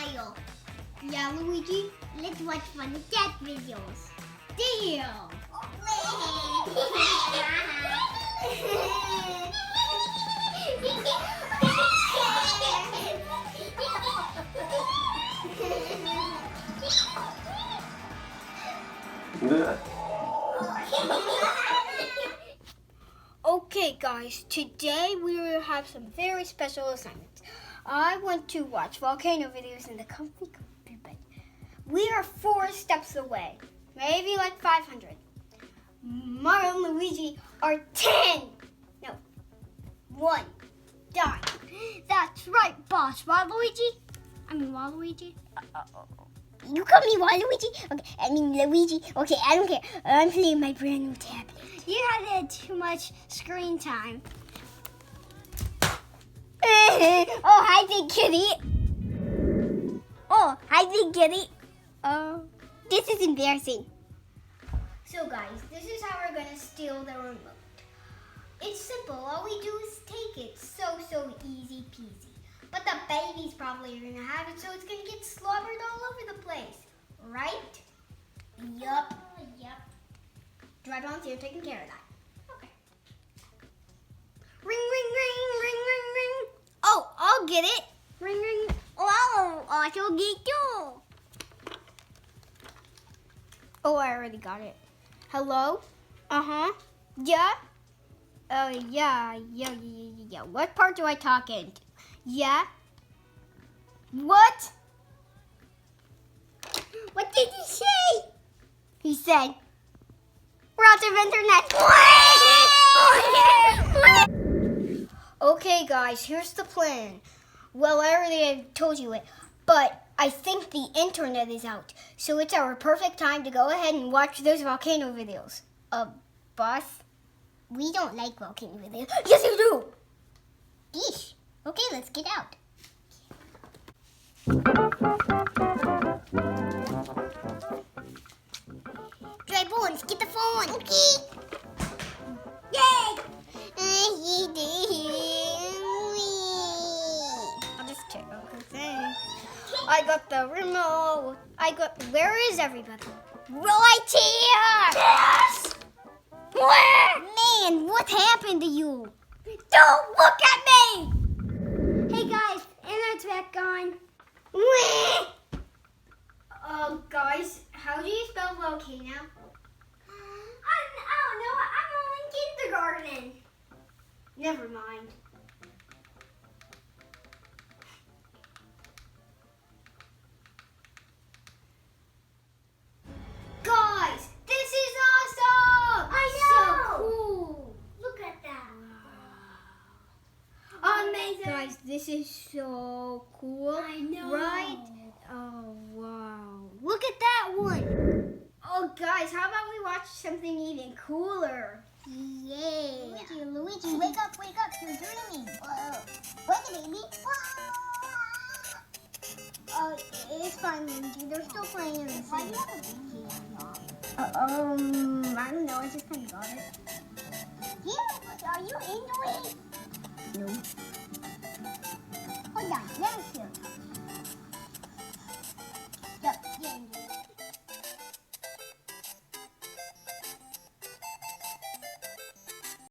style. Yeah, Luigi, let's watch funny cat videos. Deal! Okay guys, today we will have some very special assignments. I want to watch volcano videos in the comfy bed. We are 4 steps away, maybe like 500. Mario and Luigi are 10. No, 1 done. That's right, boss. Waluigi? Waluigi? You call me Waluigi? Okay, Luigi. Okay, I don't care. I'm playing my brand new tablet. You had too much screen time. Oh, hi, Big Kitty. Oh, hi, Big Kitty. This is embarrassing. So, guys, this is how we're going to steal the remote. It's simple. All we do is take it. So easy peasy. But the babies probably are going to have it, so it's going to get slobbered all over the place. Right? Yup. Dry Bones, you're taking care of that. Okay. Ring, ring, ring, ring, ring, ring. Oh, I'll get it. Ring, ring. Oh, I'll get you. Oh, I already got it. Hello? Uh-huh. Yeah? Yeah. What part do I talk in? Yeah? What? What did he say? He said, we're out of internet. Okay, guys, here's the plan. Well, I already told you it, but I think the internet is out. So it's our perfect time to go ahead and watch those volcano videos. Boss? We don't like volcano videos. Yes, you do! Yeesh. Okay, let's get out. Dry Bones, get the phone. Okay. Yay! I'll just check out the thing. I got the remote. Where is everybody? Right here! Yes! Where? Man, what happened to you? Don't look at me! Hey guys, internet's back on. Guys, how do you spell volcano? I don't know. I'm only in kindergarten. Never mind. Guys, this is awesome! I know! So cool. Look at that. Wow. Amazing. Guys, this is so cool. I know. Right? Oh, wow. Look at that one. Oh, guys, how about we watch something even cooler? Yeah. Luigi, wake up. You're dreaming. Wake up, baby. It's fine, Luigi. They're still playing in the same. Why do you have a baby? I don't know. I just kind of got it. Yeah, are you into it? No. Hold on, let me see. Yep, yeah.